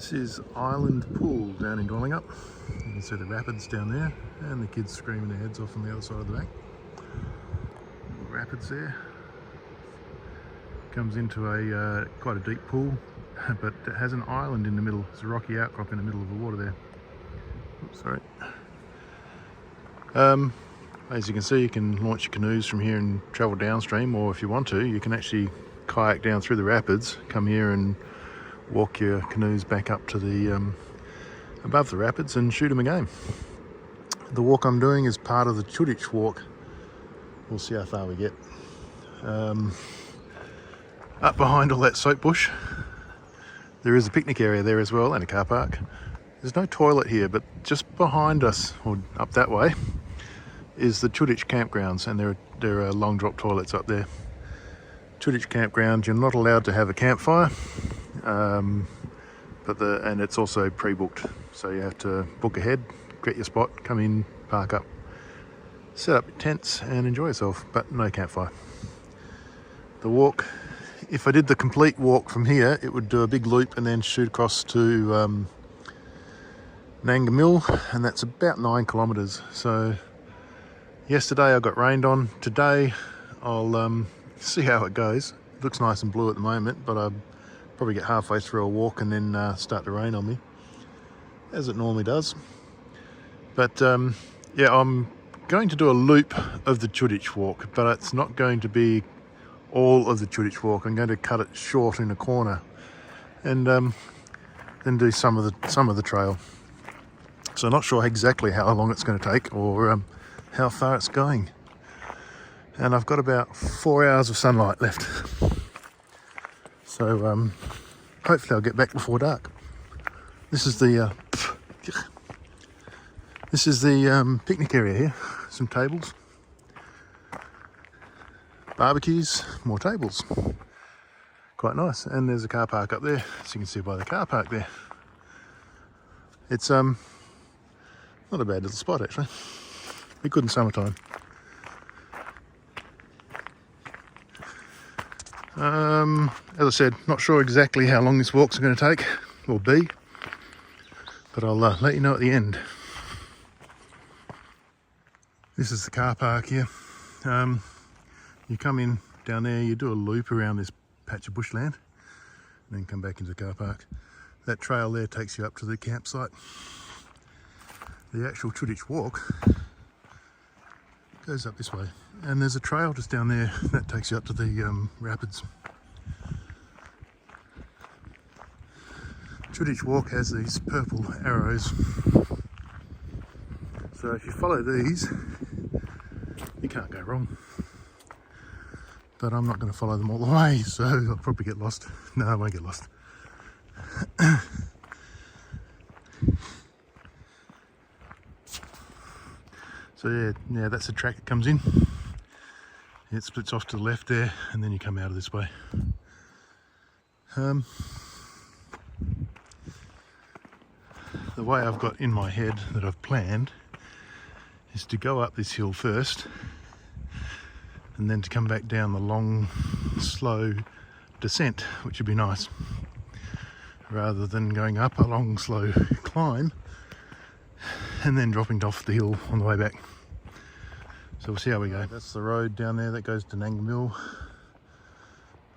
This is Island Pool down in Dwellingup. You can see the rapids down there and the kids screaming their heads off on the other side of the bank. Little rapids there. Comes into a quite a deep pool, but it has an island in the middle. It's a rocky outcrop in the middle of the water there. Oops, sorry. As you can see, you can launch your canoes from here and travel downstream, or if you want to, you can actually kayak down through the rapids, come here and walk your canoes back up to the above the rapids and shoot them again. The walk I'm doing is part of the Chuditch Walk. We'll see how far we get. Up behind all that soap bush, there is a picnic area there as well, and a car park. There's no toilet here, but just behind us, or up that way, is the Chuditch campgrounds, and there are long drop toilets up there. Chuditch campground, you're not allowed to have a campfire, and it's also pre-booked, so you have to book ahead, get your spot, come in, park up, set up your tents and enjoy yourself, but no campfire. The walk, if I did the complete walk from here, it would do a big loop and then shoot across to Mill, and that's about 9 kilometres. So yesterday I got rained on. Today I'll see how it goes. It looks nice and blue at the moment, but I'll probably get halfway through a walk and then start to rain on me, as it normally does. But yeah, I'm going to do a loop of the Chuditch Walk, but it's not going to be all of the Chuditch Walk. I'm going to cut it short in a corner and then do some of the trail. So I'm not sure exactly how long it's going to take or how far it's going. And I've got about 4 hours of sunlight left. So hopefully I'll get back before dark. This is the picnic area here. Some tables, barbecues, more tables. Quite nice. And there's a car park up there, so you can see by the car park there. It's not a bad little spot actually. Be good in summertime. As I said, not sure exactly how long this walk's going to take or be, but I'll let you know at the end. This is the car park here. You come in down there, you do a loop around this patch of bushland and then come back into the car park. That trail there takes you up to the campsite. The actual Chuditch Walk goes up this way, and there's a trail just down there that takes you up to the rapids. Chuditch Walk has these purple arrows, so if you follow these you can't go wrong, but I'm not going to follow them all the way, so I'll probably get lost. No, I won't get lost. So yeah, that's the track that comes in. It splits off to the left there, and then you come out of this way. The way I've got in my head that I've planned is to go up this hill first, and then to come back down the long, slow descent, which would be nice, rather than going up a long, slow climb and then dropping off the hill on the way back. So we'll see how we go. That's the road down there that goes to Mill.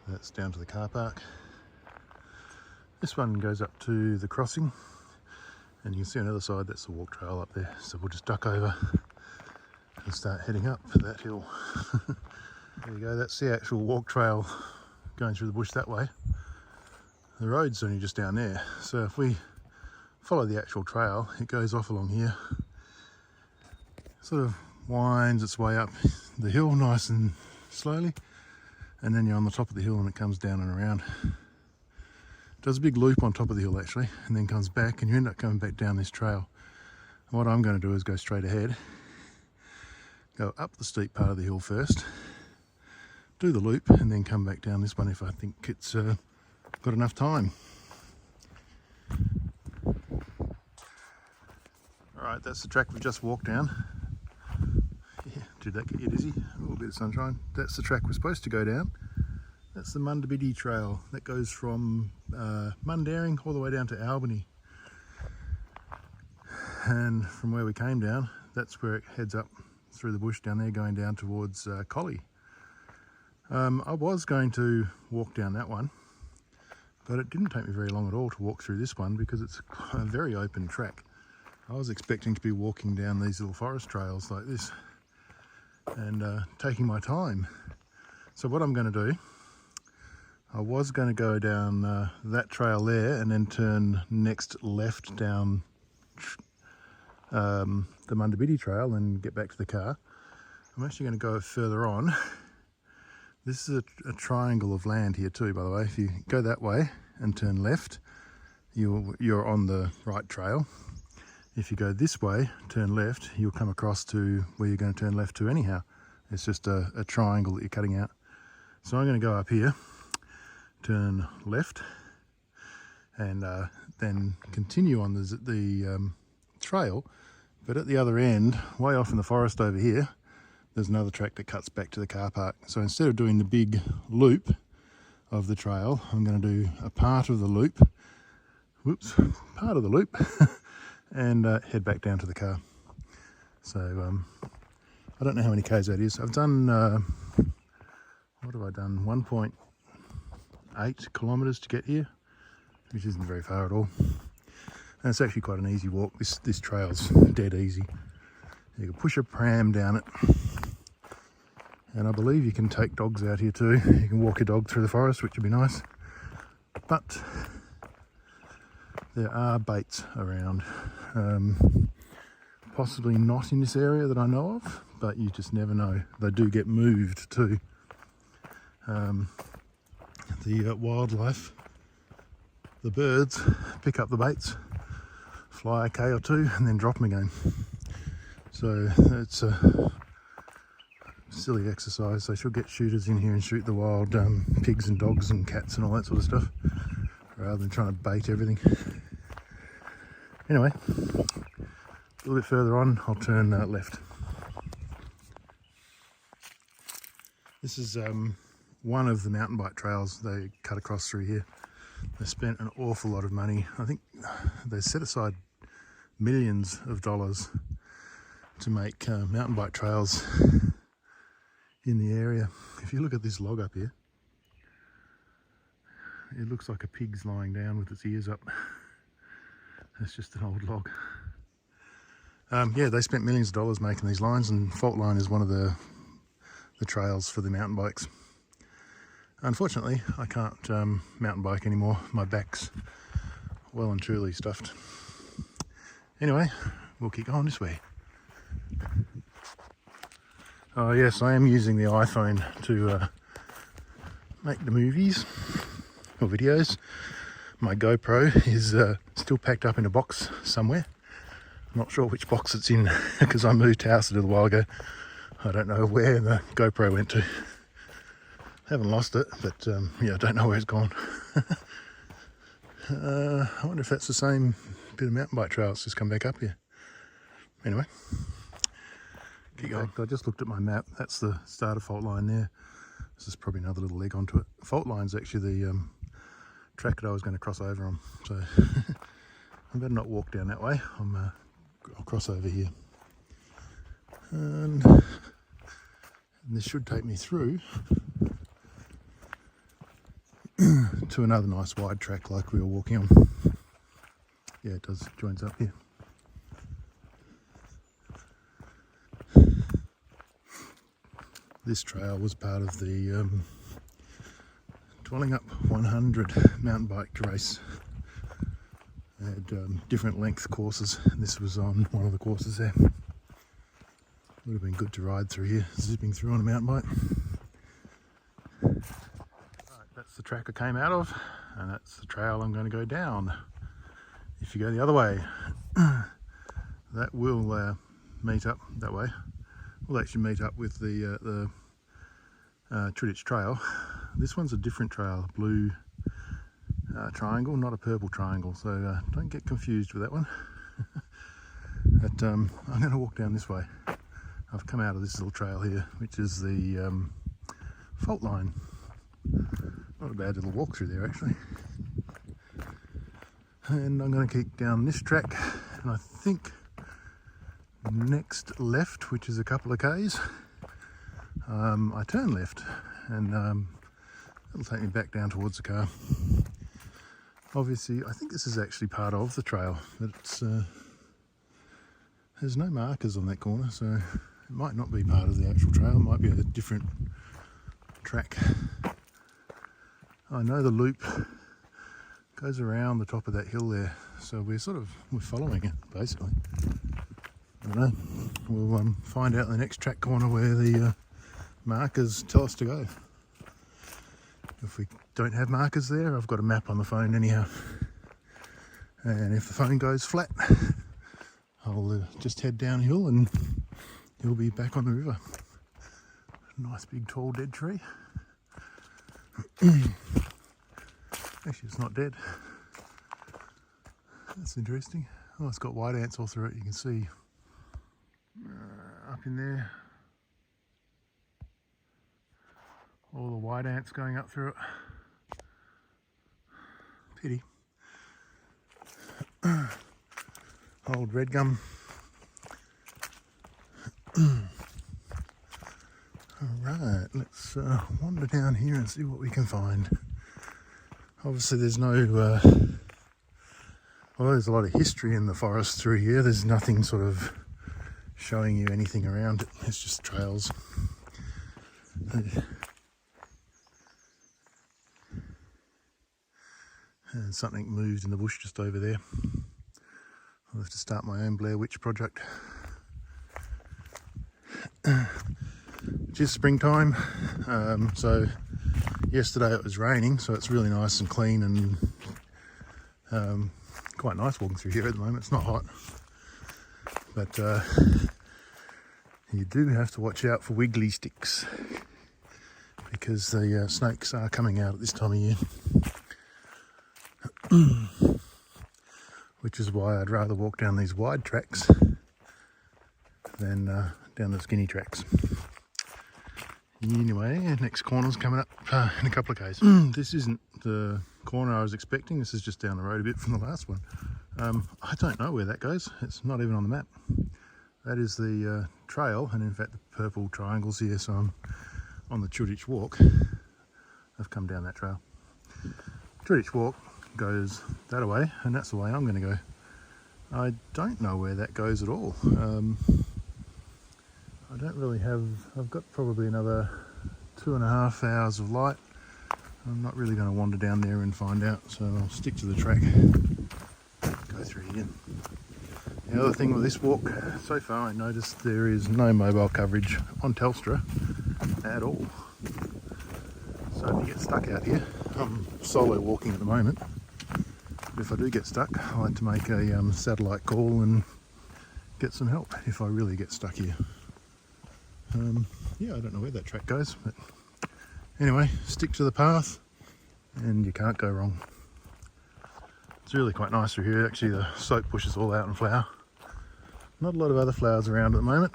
That's down to the car park. This one goes up to the crossing, and you can see on the other side, that's the walk trail up there. So we'll just duck over and start heading up that hill. There you go, that's the actual walk trail going through the bush that way. The road's only just down there, so if we follow the actual trail, it goes off along here, sort of winds its way up the hill nice and slowly, and then you're on the top of the hill and it comes down and around. It does a big loop on top of the hill actually, and then comes back, and you end up coming back down this trail. And what I'm going to do is go straight ahead, go up the steep part of the hill first, do the loop, and then come back down this one if I think it's got enough time. Alright, that's the track we just walked down. Yeah, did that get you dizzy? A little bit of sunshine. That's the track we're supposed to go down. That's the Mundabiddy Trail that goes from Mundaring all the way down to Albany. And from where we came down, that's where it heads up through the bush down there, going down towards Collie. I was going to walk down that one, but it didn't take me very long at all to walk through this one because it's a very open track. I was expecting to be walking down these little forest trails like this and taking my time. So what I'm going to do, I was going to go down that trail there and then turn next left down the Mundabiddy Trail and get back to the car. I'm actually going to go further on. This is a triangle of land here too, by the way. If you go that way and turn left, you're on the right trail. If you go this way, turn left, you'll come across to where you're going to turn left to anyhow. It's just a triangle that you're cutting out. So I'm going to go up here, turn left, and then continue on the trail. But at the other end, way off in the forest over here, there's another track that cuts back to the car park. So instead of doing the big loop of the trail, I'm going to do a part of the loop, and head back down to the car. So I don't know how many k's that is. I've done, what have I done? 1.8 kilometres to get here, which isn't very far at all. And it's actually quite an easy walk. This trail's dead easy. You can push a pram down it. And I believe you can take dogs out here too. You can walk your dog through the forest, which would be nice. But there are baits around. Possibly not in this area that I know of, but you just never know. They do get moved too. The wildlife, the birds pick up the baits, fly a K or two and then drop them again. So it's a silly exercise. They should get shooters in here and shoot the wild pigs and dogs and cats and all that sort of stuff, rather than trying to bait everything. Anyway, a little bit further on, I'll turn left. This is one of the mountain bike trails they cut across through here. They spent an awful lot of money. I think they set aside millions of dollars to make mountain bike trails in the area. If you look at this log up here, it looks like a pig's lying down with its ears up. It's just an old log. Yeah, they spent millions of dollars making these lines, and Fault Line is one of the trails for the mountain bikes. Unfortunately, I can't mountain bike anymore. My back's well and truly stuffed. Anyway, we'll keep going this way. Oh yes, I am using the iPhone to make the movies or videos. My GoPro is still packed up in a box somewhere. I'm not sure which box it's in because I moved house a little while ago. I don't know where the GoPro went to. Haven't lost it, but yeah, I don't know where it's gone. I wonder if that's the same bit of mountain bike trail that's just come back up here. Anyway, keep going. I just looked at my map. That's the start of Fault Line there. This is probably another little leg onto it. Fault Line's actually the track that I was going to cross over on. So I better not walk down that way. I'll cross over here. And this should take me through to another nice wide track like we were walking on. Yeah, it does, joins up here. This trail was part of the Dwelling Up 100 mountain bike race. They had different length courses, and this was on one of the courses there. Would have been good to ride through here, zipping through on a mountain bike. Right, that's the track I came out of, and that's the trail I'm going to go down. If you go the other way, that will meet up that way. We'll actually meet up with the Chuditch Trail. This one's a different trail, a blue triangle, not a purple triangle, so don't get confused with that one. But I'm going to walk down this way. I've come out of this little trail here, which is the Fault Line. Not a bad little walk through there actually. And I'm going to keep down this track, and I think next left, which is a couple of k's, I turn left, and it'll take me back down towards the car. Obviously, I think this is actually part of the trail, but it's there's no markers on that corner, so it might not be part of the actual trail. It might be a different track. I know the loop goes around the top of that hill there, so we're following it basically. I don't know. We'll find out in the next track corner where the markers tell us to go. If we don't have markers there, I've got a map on the phone anyhow. And if the phone goes flat, I'll just head downhill and he'll be back on the river. Nice big tall dead tree. Actually, it's not dead. That's interesting. Oh, it's got white ants all through it. You can see up in there all the white ants going up through it. Pity. Old red gum. Alright, let's wander down here and see what we can find. Obviously there's no, although there's a lot of history in the forest through here, there's nothing sort of showing you anything around it. It's just trails. And something moved in the bush just over there. I'll have to start my own Blair Witch project. It is springtime, so yesterday it was raining, so it's really nice and clean and quite nice walking through here at the moment. It's not hot, but you do have to watch out for wiggly sticks because the snakes are coming out at this time of year. Which is why I'd rather walk down these wide tracks than down the skinny tracks. Anyway, next corner's coming up in a couple of k's. This isn't the corner I was expecting. This is just down the road a bit from the last one. I don't know where that goes. It's not even on the map. That is the trail, and in fact the purple triangles here, so I'm on the Chuditch Walk. I've come down that trail. Chuditch Walk goes that way, and that's the way I'm going to go. I don't know where that goes at all. I don't really have, I've got probably another 2.5 hours of light. I'm not really going to wander down there and find out, so I'll stick to the track. Go through here. The other thing with this walk, so far I noticed there is no mobile coverage on Telstra at all. So if you get stuck out here, I'm solo walking at the moment. But if I do get stuck, I like to make a satellite call and get some help if I really get stuck here. Yeah, I don't know where that track goes, but anyway, stick to the path and you can't go wrong. It's really quite nice through here. Actually, the soap bush is all out in flower. Not a lot of other flowers around at the moment.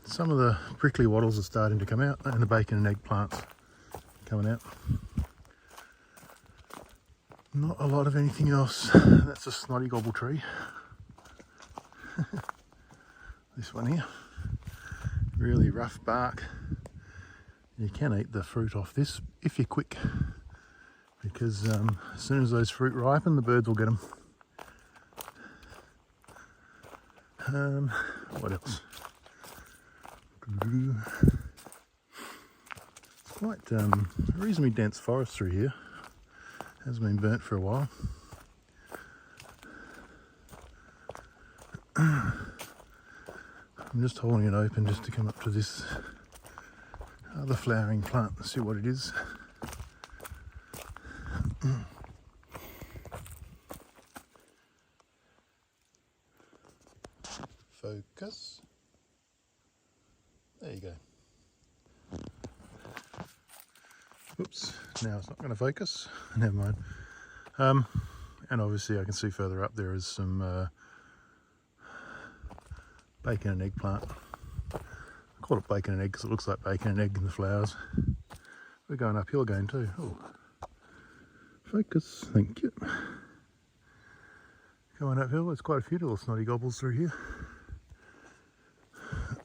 Some of the prickly wattles are starting to come out, and the bacon and egg plants coming out. Not a lot of anything else. That's a snotty gobble tree. This one here, really rough bark. You can eat the fruit off this if you're quick, because as soon as those fruit ripen, the birds will get them. What else? It's quite a reasonably dense forest through here. Hasn't been burnt for a while. I'm just holding it open just to come up to this other flowering plant and see what it is. Focus. There you go. Oops, now it's not going to focus. Never mind. And obviously I can see further up there is some bacon and eggplant. I call it bacon and egg because it looks like bacon and egg in the flowers. We're going uphill again too. Oh, focus, thank you. Going uphill, there's quite a few little snotty gobbles through here.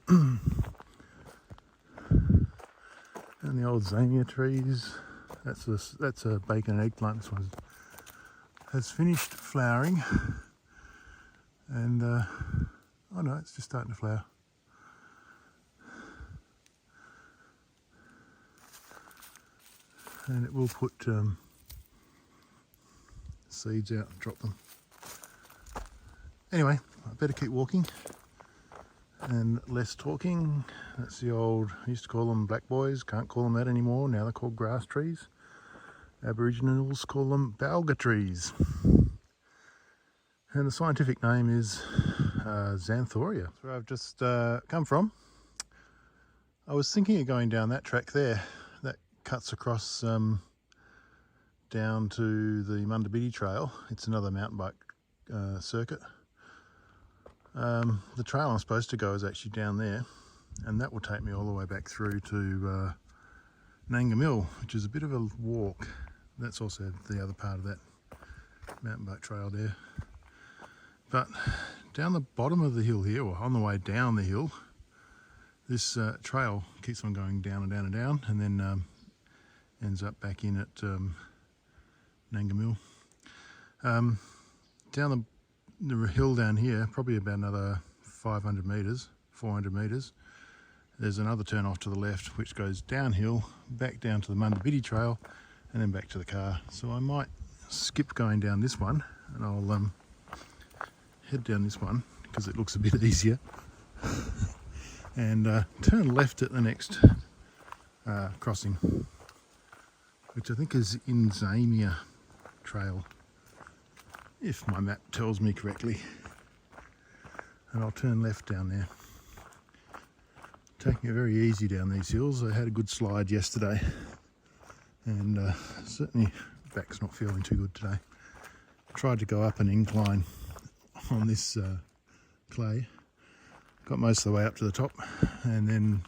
And the old Zamia trees. That's a bacon and eggplant. This one has finished flowering, and oh no, it's just starting to flower. And it will put seeds out and drop them. Anyway, I better keep walking and less talking. That's the old, I used to call them black boys, can't call them that anymore. Now they're called grass trees. Aboriginals call them balga trees. And the scientific name is Xanthoria. That's where I've just come from. I was thinking of going down that track there. That cuts across down to the Mundabiddi Trail. It's another mountain bike circuit. The trail I'm supposed to go is actually down there, and that will take me all the way back through to Nanga Mill, which is a bit of a walk. That's also the other part of that mountain bike trail there. But down the bottom of the hill here, or on the way down the hill, this trail keeps on going down and down and down, and then ends up back in at Nanga Mill. Down the hill down here, probably about another 500 metres, 400 metres, there's another turn off to the left which goes downhill, back down to the Mundabiddi Trail, and then back to the car. So I might skip going down this one, and I'll head down this one because it looks a bit easier, and turn left at the next crossing, which I think is in Zamia Trail, if my map tells me correctly. And I'll turn left down there. Taking it very easy down these hills. I had a good slide yesterday, and certainly back's not feeling too good today. Tried to go up an incline on this clay. Got most of the way up to the top, and then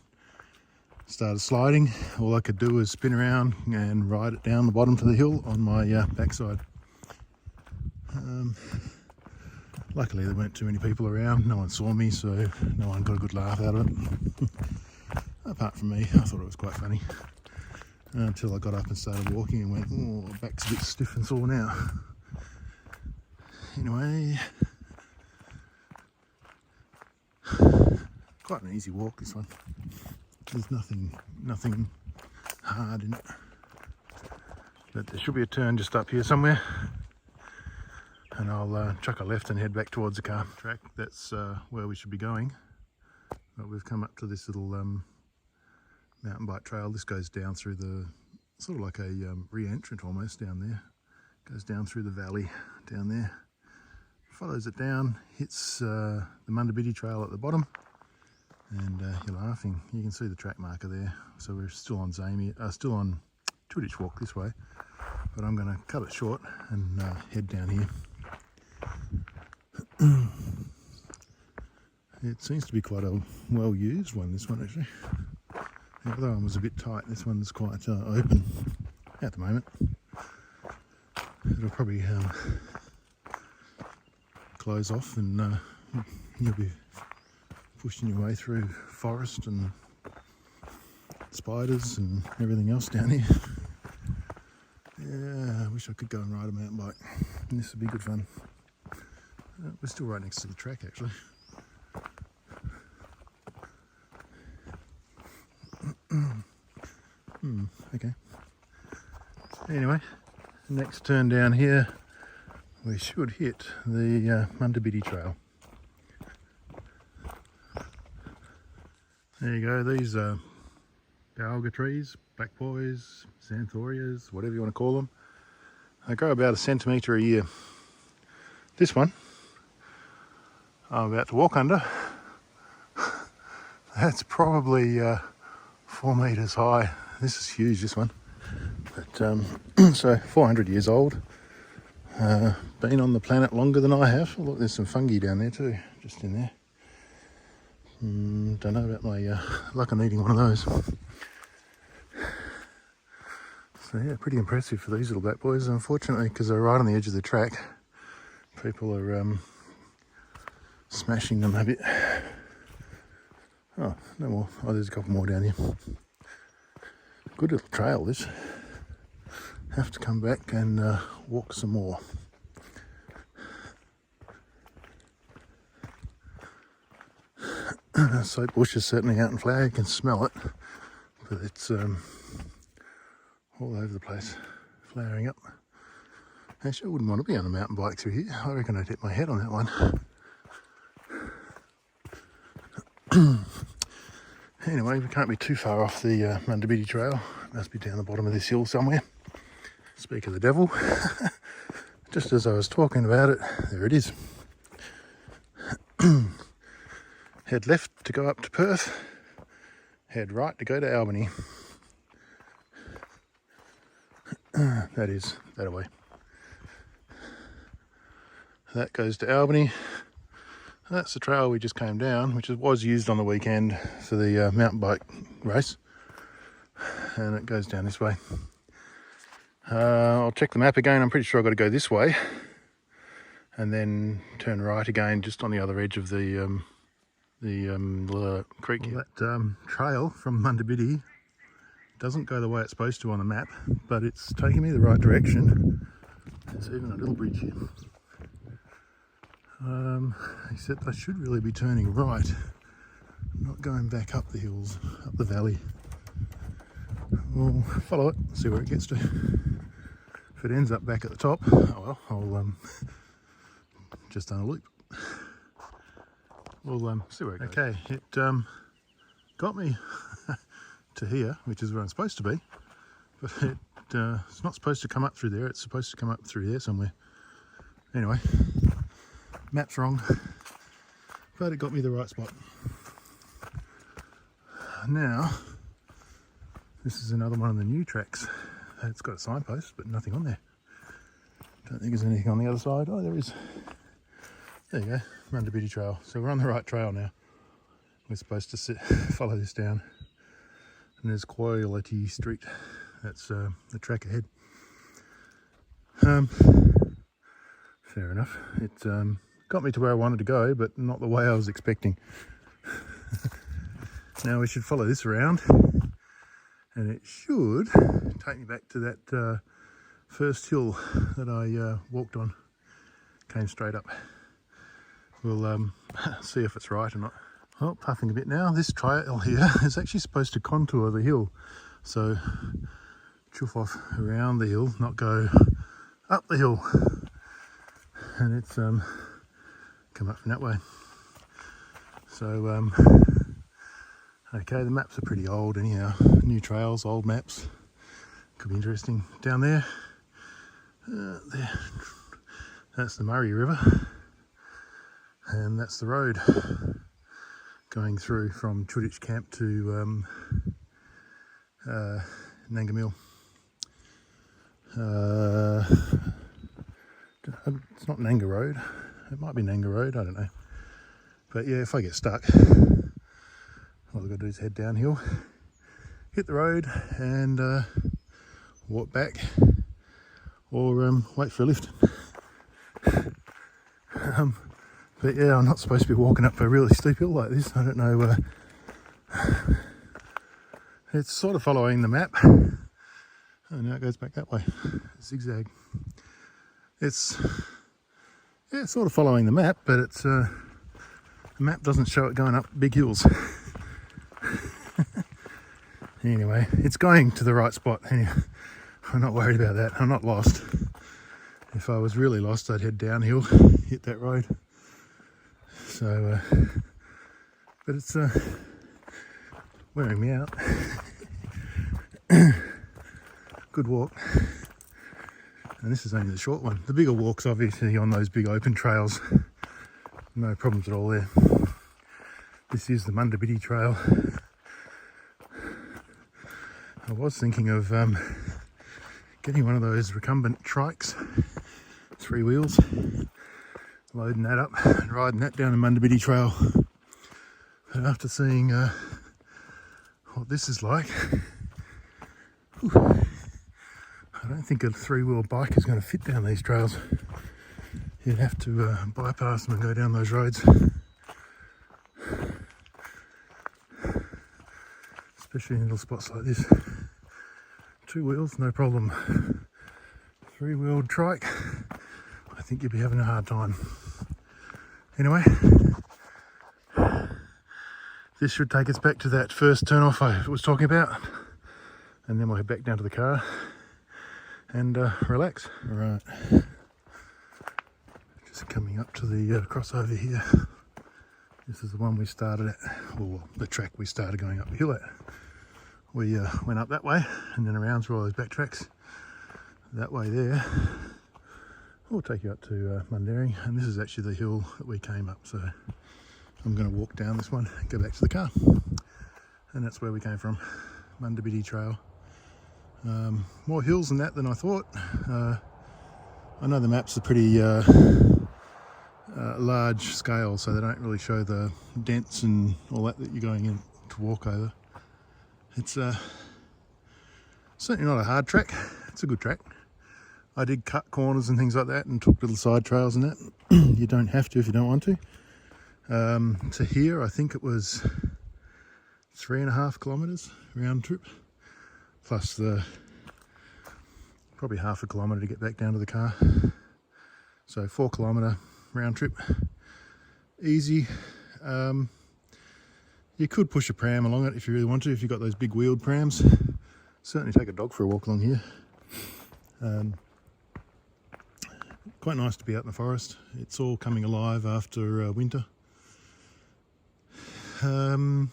started sliding. All I could do was spin around and ride it down the bottom to the hill on my backside. Luckily there weren't too many people around, no one saw me, so no one got a good laugh out of it. Apart from me, I thought it was quite funny. Until I got up and started walking and went, oh, my back's a bit stiff and sore now. Anyway, quite an easy walk, this one. There's nothing hard in it. But there should be a turn just up here somewhere, and I'll chuck a left and head back towards the car track. That's where we should be going. But we've come up to this little mountain bike trail. This goes down through the, sort of like a re-entrant almost down there. Goes down through the valley down there. Follows it down, hits the Mundabiddi Trail at the bottom, and you're laughing. You can see the track marker there. So we're still on still on Chuditch Walk this way, but I'm going to cut it short and head down here. It seems to be quite a well used one, this one actually. The other one was a bit tight. This one's quite open at the moment. It'll probably close off, and you'll be pushing your way through forest and spiders and everything else down here. Yeah, I wish I could go and ride a mountain bike. This would be good fun. We're still right next to the track actually. Okay. Anyway, next turn down here, we should hit the Mundabiddi Trail. There you go, these are alga trees, black boys, xanthorias, whatever you want to call them. They grow about 1 centimetre a year. This one I'm about to walk under, that's probably 4 metres high. This is huge, this one. But so 400 years old. Been on the planet longer than I have. Oh, look, there's some fungi down there too, just in there. Don't know about my luck on eating one of those. So yeah, pretty impressive for these little black boys. Unfortunately, because they're right on the edge of the track, people are smashing them a bit. Oh, no more. Oh, there's a couple more down here. Good little trail, this. Have to come back and walk some more. Soap bush is certainly out in flower. You can smell it, but it's all over the place, flowering up. Actually, I wouldn't want to be on a mountain bike through here. I reckon I'd hit my head on that one. Anyway, we can't be too far off the Mundabiddi Trail. It must be down the bottom of this hill somewhere. Speak of the devil. Just as I was talking about it, there it is. Head left to go up to Perth. Head right to go to Albany. That is that away. That goes to Albany. That's the trail we just came down, which was used on the weekend for the mountain bike race. And it goes down this way. I'll check the map again. I'm pretty sure I've got to go this way. And then turn right again, just on the other edge of the creek. Well, that trail from Mundabiddi doesn't go the way it's supposed to on the map, but it's taking me the right direction. There's even a little bridge here. Except I should really be turning right, not going back up the hills, up the valley. We'll follow it, see where it gets to. If it ends up back at the top, oh well, I'll just done a loop. We'll see where it goes. Okay, it got me to here, which is where I'm supposed to be, but it's not supposed to come up through there. It's supposed to come up through there somewhere. Anyway, map's wrong, but it got me the right spot. Now, this is another one of the new tracks. It's got a signpost, but nothing on there. Don't think there's anything on the other side. Oh, there is. There you go, Mundabiddi Trail. So we're on the right trail now. We're supposed to follow this down. And there's Quality Street. That's the track ahead. Fair enough. It got me to where I wanted to go, but not the way I was expecting. Now we should follow this around, and it should take me back to that first hill that I walked on. Came straight up. We'll see if it's right or not. Oh, puffing a bit now. This trail here is actually supposed to contour the hill. So chuff off around the hill, not go up the hill. And it's come up from that way. So okay, the maps are pretty old anyhow. New trails, old maps. Could be interesting. Down there, there, that's the Murray River, and that's the road going through from Chuditch Camp to Nangamil. It's not Nanga Road. It might be Nanga Road, I don't know. But yeah, if I get stuck, all I've got to do is head downhill, hit the road and walk back, or wait for a lift. But yeah, I'm not supposed to be walking up a really steep hill like this. I don't know. It's sort of following the map. Oh, now it goes back that way. Zigzag. It's sort of following the map, but it's the map doesn't show it going up big hills. Anyway, it's going to the right spot. Anyway, I'm not worried about that. I'm not lost. If I was really lost, I'd head downhill, hit that road. So, but it's wearing me out. Good walk. And this is only the short one. The bigger walk's obviously on those big open trails. No problems at all there. This is the Mundabiddi Trail. I was thinking of getting one of those recumbent trikes, 3 wheels, loading that up and riding that down the Mundabiddi Trail. But after seeing what this is like, think a three-wheel bike is going to fit down these trails. You'd have to bypass them and go down those roads. Especially in little spots like this. Two wheels, no problem. Three-wheeled trike, I think you'd be having a hard time. Anyway, this should take us back to that first turn off I was talking about, and then we'll head back down to the car and relax. Right, just coming up to the crossover here. This is the one we started at, or the track we started going up the hill at. We went up that way and then around through all those back tracks. That way there, we'll take you up to Mundaring, and this is actually the hill that we came up. So I'm going to walk down this one and go back to the car. And that's where we came from, Mundabiddi Trail. More hills than that than I thought. I know the maps are pretty large scale, so they don't really show the dents and all that you're going in to walk over. It's certainly not a hard track. It's a good track. I did cut corners and things like that and took little side trails and that. You don't have to if you don't want to. To here, I think it was 3.5 kilometres round trip, plus the probably half a kilometre to get back down to the car. So 4 kilometre round trip, easy. You could push a pram along it if you really want to, if you've got those big wheeled prams. Certainly take a dog for a walk along here. Quite nice to be out in the forest. It's all coming alive after winter. Don't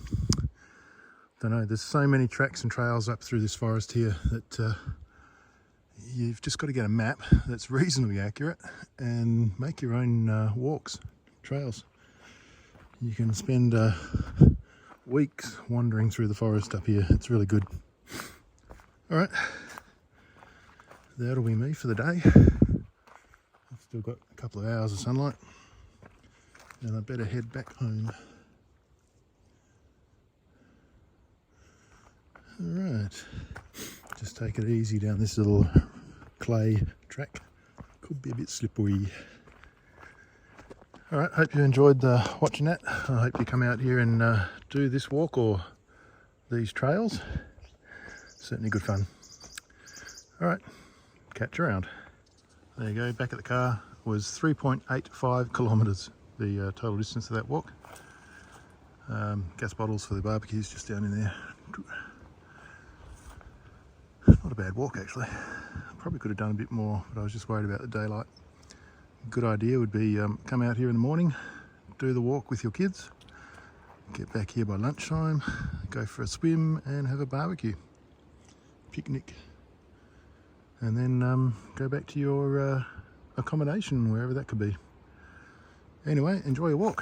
know, there's so many tracks and trails up through this forest here that you've just got to get a map that's reasonably accurate and make your own walks, trails. You can spend weeks wandering through the forest up here. It's really good. All right, that'll be me for the day. I've still got a couple of hours of sunlight and I better head back home. All right, just take it easy down this little clay track. Could be a bit slippery. All right, hope you enjoyed watching that. I hope you come out here and do this walk or these trails. Certainly good fun. All right, catch you around. There you go, back at the car. Was 3.85 kilometres, the total distance of that walk. Gas bottles for the barbecues just down in there. Not a bad walk actually. Probably could have done a bit more, but I was just worried about the daylight. A good idea would be come out here in the morning, do the walk with your kids, get back here by lunchtime, go for a swim and have a barbecue, picnic, and then go back to your accommodation, wherever that could be. Anyway, enjoy your walk.